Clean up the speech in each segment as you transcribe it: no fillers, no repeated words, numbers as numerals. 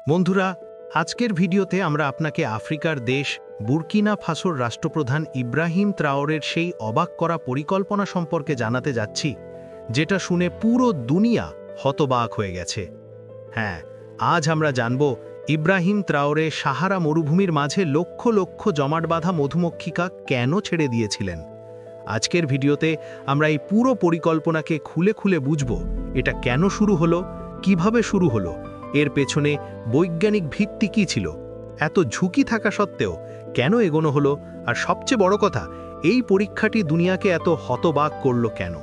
বন্ধুরা, আজকের ভিডিওতে আমরা আপনাকে আফ্রিকার দেশ বুরকিনা ফাসোর রাষ্ট্রপ্রধান ইব্রাহিম ত্রাওরের সেই অবাক করা পরিকল্পনা সম্পর্কে জানাতে যাচ্ছি, যেটা শুনে পুরো দুনিয়া হতবাক হয়ে গেছে। হ্যাঁ, আজ আমরা জানব ইব্রাহিম ত্রাওরে সাহারা মরুভূমির মাঝে লক্ষ লক্ষ জমাট বাঁধা মধুমক্ষিকা কেন ছেড়ে দিয়েছিলেন। আজকের ভিডিওতে আমরা এই পুরো পরিকল্পনাকে খুলে খুলে বুঝব। এটা কেন শুরু হলো, কিভাবে শুরু হলো, এর পেছনে বৈজ্ঞানিক ভিত্তি কী ছিল, এত ঝুঁকি থাকা সত্ত্বেও কেন এগোনো হলো, আর সবচেয়ে বড় কথা, এই পরীক্ষাটি দুনিয়াকে এত হতবাক করল কেন।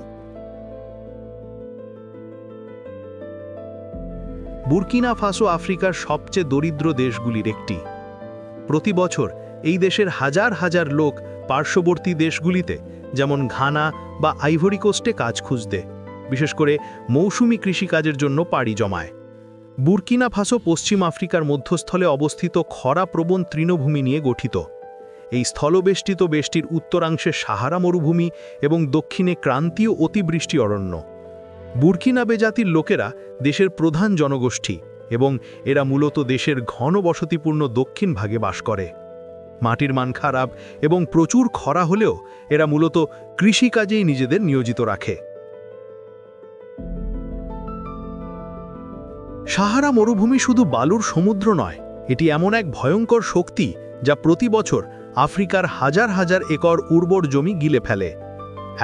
বুরকিনা ফাসো আফ্রিকার সবচেয়ে দরিদ্র দেশগুলির একটি। প্রতি বছর এই দেশের হাজার হাজার লোক পার্শ্ববর্তী দেশগুলিতে যেমন ঘানা বা আইভরি কোস্টে কাজ খুঁজতে, বিশেষ করে মৌসুমী কৃষিকাজের জন্য পাড়ি জমায়। বুরকিনা ফাসো পশ্চিম আফ্রিকার মধ্যস্থলে অবস্থিত খরাপ্রবণ তৃণভূমি নিয়ে গঠিত। এই স্থলবেষ্টিত দেশটির উত্তরাংশে সাহারা মরুভূমি এবং দক্ষিণে ক্রান্তীয় অতিবৃষ্টি অরণ্য। বুরকিনাবে জাতির লোকেরা দেশের প্রধান জনগোষ্ঠী এবং এরা মূলত দেশের ঘন বসতিপূর্ণ দক্ষিণ ভাগে বাস করে। মাটির মান খারাপ এবং প্রচুর খরা হলেও এরা মূলত কৃষিকাজেই নিজেদের নিয়োজিত রাখে। সাহারা মরুভূমি শুধু বালুর সমুদ্র নয়, এটি এমন এক ভয়ঙ্কর শক্তি যা প্রতি বছর আফ্রিকার হাজার হাজার একর উর্বর জমি গিলে ফেলে।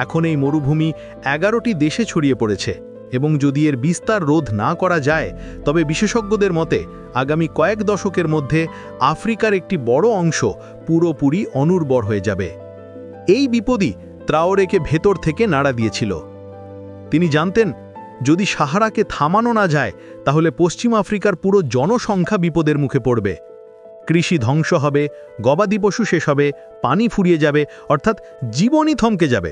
এখন এই মরুভূমি 11টি দেশে ছড়িয়ে পড়েছে এবং যদি এর বিস্তার রোধ না করা যায়, তবে বিশেষজ্ঞদের মতে আগামী কয়েক দশকের মধ্যে আফ্রিকার একটি বড় অংশ পুরোপুরি অনুর্বর হয়ে যাবে। এই বিপদই ত্রাওরেকে ভেতর থেকে নাড়া দিয়েছিল। তিনি জানতেন, যদি সাহারাকে থামানো না যায়, তাহলে পশ্চিম আফ্রিকার পুরো জনসংখ্যা বিপদের মুখে পড়বে। কৃষি ধ্বংস হবে, গবাদি পশু শেষ হবে, পানি ফুরিয়ে যাবে, অর্থাৎ জীবনই থমকে যাবে।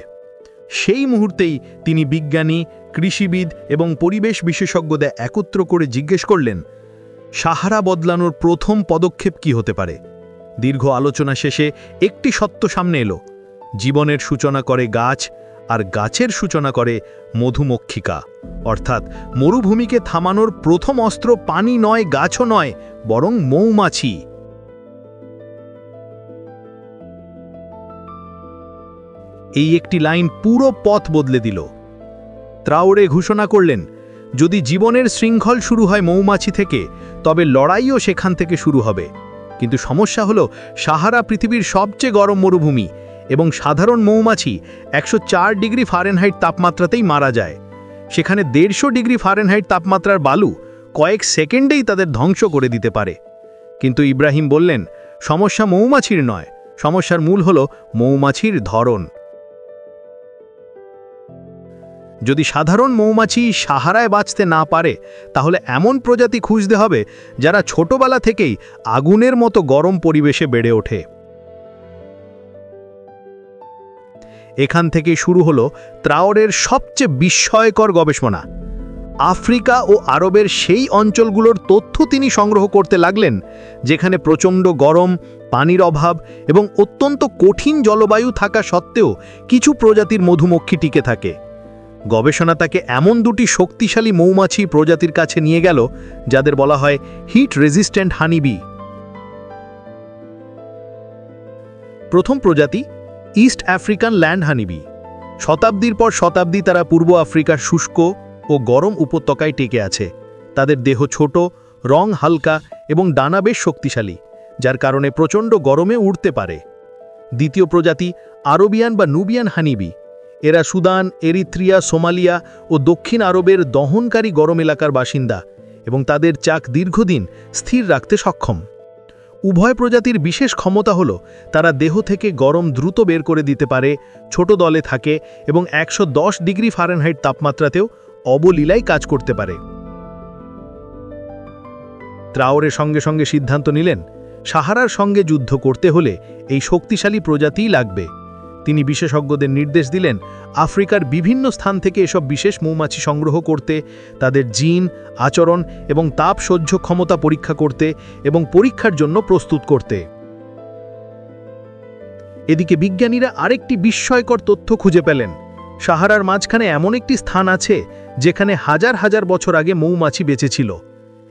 সেই মুহূর্তেই তিনি বিজ্ঞানী, কৃষিবিদ এবং পরিবেশ বিশেষজ্ঞদের একত্র করে জিজ্ঞেস করলেন, সাহারা বদলানোর প্রথম পদক্ষেপ কি হতে পারে। দীর্ঘ আলোচনা শেষে একটি সত্য সামনে এলো: জীবনের সূচনা করে গাছ, আর গাছের সূচনা করে মধুমক্ষিকা। অর্থাৎ মরুভূমিকে থামানোর প্রথম অস্ত্র পানি নয়, গাছও নয়, বরং মৌমাছি। এই একটি লাইন পুরো পথ বদলে দিল। ত্রাওরে ঘোষণা করলেন, যদি জীবনের শৃঙ্খল শুরু হয় মৌমাছি থেকে, তবে লড়াইও সেখান থেকে শুরু হবে। কিন্তু সমস্যা হলো, সাহারা পৃথিবীর সবচেয়ে গরম মরুভূমি এবং সাধারণ মৌমাছি 104 ডিগ্রি ফারেনহাইট তাপমাত্রাতেই মারা যায়। সেখানে 150 ডিগ্রি ফারেনহাইট তাপমাত্রার বালু কয়েক সেকেন্ডেই তাদের ধ্বংস করে দিতে পারে। কিন্তু ইব্রাহিম বললেন, সমস্যা মৌমাছির নয়, সমস্যার মূল হলো মৌমাছির ধরন। যদি সাধারণ মৌমাছি সাহারায় বাঁচতে না পারে, তাহলে এমন প্রজাতি খুঁজতে হবে যারা ছোটবেলা থেকেই আগুনের মতো গরম পরিবেশে বেড়ে ওঠে। এখান থেকে শুরু হলো ত্রাওরের সবচেয়ে বিস্ময়কর গবেষণা। আফ্রিকা ও আরবের সেই অঞ্চলগুলোর তথ্য তিনি সংগ্রহ করতে লাগলেন, যেখানে প্রচণ্ড গরম, পানির অভাব এবং অত্যন্ত কঠিন জলবায়ু থাকা সত্ত্বেও কিছু প্রজাতির মধুমক্ষী টিকে থাকে। গবেষণা তাকে এমন দুটি শক্তিশালী মৌমাছি প্রজাতির কাছে নিয়ে গেল, যাদের বলা হয় হিট রেজিস্ট্যান্ট হানিবি। প্রথম প্রজাতি ইস্ট আফ্রিকান ল্যান্ড হানিবি। শতাব্দীর পর শতাব্দী তারা পূর্ব আফ্রিকার শুষ্ক ও গরম উপত্যকায় টিকে আছে। তাদের দেহ ছোট, রং হালকা এবং ডানা বেশ শক্তিশালী, যার কারণে প্রচণ্ড গরমে উড়তে পারে। দ্বিতীয় প্রজাতি আরবিয়ান বা নুবিয়ান হানিবি। এরা সুদান, এরিত্রিয়া, সোমালিয়া ও দক্ষিণ আরবের দহনকারী গরম এলাকার বাসিন্দা এবং তাদের চাক দীর্ঘদিন স্থির রাখতে সক্ষম। উভয় প্রজাতির বিশেষ ক্ষমতা হল তারা দেহ থেকে গরম দ্রুত বের করে দিতে পারে, ছোট দলে থাকে এবং 110 ডিগ্রি ফারেনহাইট তাপমাত্রাতেও অবলীলায় কাজ করতে পারে। ত্রাওরে সঙ্গে সঙ্গে সিদ্ধান্ত নিলেন, সাহারার সঙ্গে যুদ্ধ করতে হলে এই শক্তিশালী প্রজাতিই লাগবে। তিনি বিশেষজ্ঞদের নির্দেশ দিলেন, আফ্রিকার বিভিন্ন স্থান থেকে এসব বিশেষ মৌমাছি সংগ্রহ করতে, তাদের জিন, আচরণ এবং তাপ সহ্য ক্ষমতা পরীক্ষা করতে এবং পরীক্ষার জন্য প্রস্তুত করতে। এদিকে বিজ্ঞানীরা আরেকটি বিস্ময়কর তথ্য খুঁজে পেলেন। সাহারার মাঝখানে এমন একটি স্থান আছে যেখানে হাজার হাজার বছর আগে মৌমাছি বেঁচে ছিল।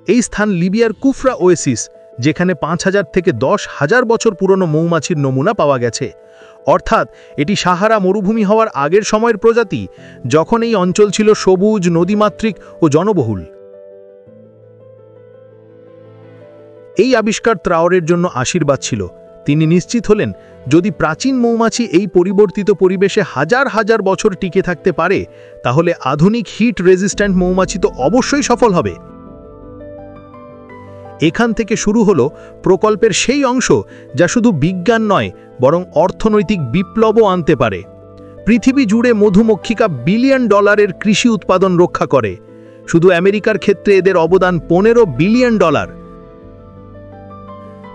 এই স্থান লিবিয়ার কুফরা ওয়েসিস, যেখানে 5000 থেকে 10,000 বছর পুরনো মৌমাছির নমুনা পাওয়া গেছে। অর্থাৎ এটি সাহারা মরুভূমি হওয়ার আগের সময়ের প্রজাতি, যখন এই অঞ্চল ছিল সবুজ, নদীমাতৃক ও জনবহুল। এই আবিষ্কার ত্রাওরের জন্য আশীর্বাদ ছিল। তিনি নিশ্চিত হলেন, যদি প্রাচীন মৌমাছি এই পরিবর্তিত পরিবেশে হাজার হাজার বছর টিকে থাকতে পারে, তাহলে আধুনিক হিট রেজিস্ট্যান্ট মৌমাছি তো অবশ্যই সফল হবে। এখান থেকে শুরু হলো প্রকল্পের সেই অংশ যা শুধু বিজ্ঞান নয়, বরং অর্থনৈতিক বিপ্লবও আনতে পারে। পৃথিবী জুড়ে মধুমক্ষিকা $বিলিয়ন কৃষি উৎপাদন রক্ষা করে। শুধু আমেরিকার ক্ষেত্রে এদের অবদান $15 বিলিয়ন।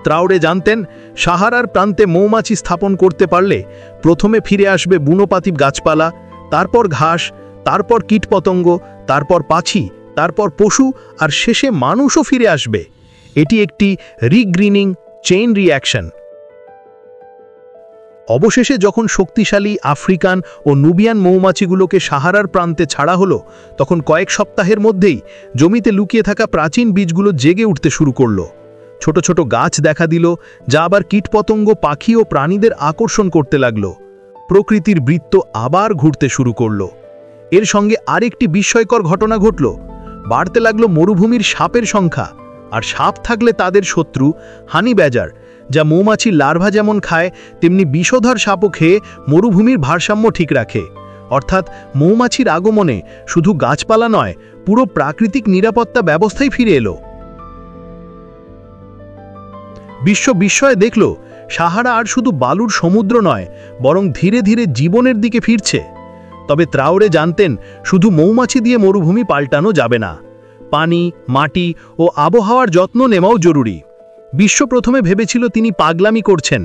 ত্রাওরে জানতেন, সাহারার প্রান্তে মৌমাছি স্থাপন করতে পারলে প্রথমে ফিরে আসবে বুনোপাতি গাছপালা, তারপর ঘাস, তারপর কীটপতঙ্গ, তারপর পাখি, তারপর পশু, আর শেষে মানুষও ফিরে আসবে। এটি একটি রিগ্রিনিং চেইন রিঅ্যাকশন। অবশেষে যখন শক্তিশালী আফ্রিকান ও নুবিয়ান মৌমাছিগুলোকে সাহারার প্রান্তে ছাড়া হলো, তখন কয়েক সপ্তাহের মধ্যেই জমিতে লুকিয়ে থাকা প্রাচীন বীজগুলো জেগে উঠতে শুরু করলো। ছোট ছোট গাছ দেখা দিল, যা আবার কীটপতঙ্গ, পাখি ও প্রাণীদের আকর্ষণ করতে লাগল। প্রকৃতির বৃত্ত আবার ঘুরতে শুরু করল। এর সঙ্গে আরেকটি বিস্ময়কর ঘটনা ঘটল। বাড়তে লাগলো মরুভূমির সাপের সংখ্যা। আর সাপ থাকলে তাদের শত্রু হানি ব্যাজার, যা মৌমাছির লার্ভা যেমন খায়, তেমনি বিষধর সাপও খেয়ে মরুভূমির ভারসাম্য ঠিক রাখে। অর্থাৎ মৌমাছির আগমনে শুধু গাছপালা নয়, পুরো প্রাকৃতিক নিরাপত্তা ব্যবস্থাই ফিরে এলো। বিশ্ব বিস্ময়ে দেখল, সাহারা আর শুধু বালুর সমুদ্র নয়, বরং ধীরে ধীরে জীবনের দিকে ফিরছে। তবে ত্রাওরে জানতেন, শুধু মৌমাছি দিয়ে মরুভূমি পাল্টানো যাবে না। পানি, মাটি ও আবহাওয়ার যত্ন নেওয়াও জরুরি। বিশ্ব প্রথমে ভেবেছিল তিনি পাগলামি করছেন,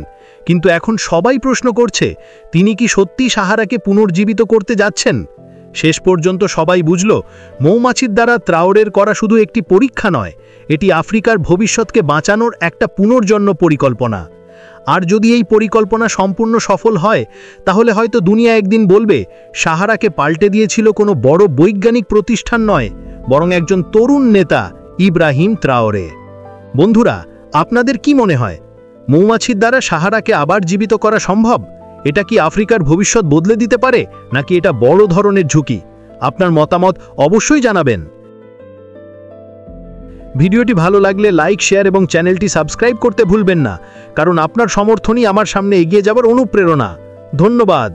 কিন্তু এখন সবাই প্রশ্ন করছে, তিনি কি সত্যি সাহারাকে পুনর্জীবিত করতে যাচ্ছেন? শেষ পর্যন্ত সবাই বুঝল, মৌমাছির দ্বারা ত্রাওরের করা শুধু একটি পরীক্ষা নয়, এটি আফ্রিকার ভবিষ্যৎকে বাঁচানোর একটা পুনর্জন্ম পরিকল্পনা। আর যদি এই পরিকল্পনা সম্পূর্ণ সফল হয়, তাহলে হয়তো দুনিয়া একদিন বলবে, সাহারাকে পাল্টে দিয়েছিল কোনো বড় বৈজ্ঞানিক প্রতিষ্ঠান নয়, বরং একজন তরুণ নেতা, ইব্রাহিম ত্রাওরে। বন্ধুরা, আপনাদের কি মনে হয়, মৌমাছির দ্বারা সাহারাকে আবার জীবিত করা সম্ভব? এটা কি আফ্রিকার ভবিষ্যৎ বদলে দিতে পারে, নাকি এটা বড় ধরনের ঝুঁকি? আপনার মতামত অবশ্যই জানাবেন। ভিডিওটি ভালো লাগলে লাইক, শেয়ার এবং চ্যানেলটি সাবস্ক্রাইব করতে ভুলবেন না, কারণ আপনার সমর্থনই আমার সামনে এগিয়ে যাবার অনুপ্রেরণা। ধন্যবাদ।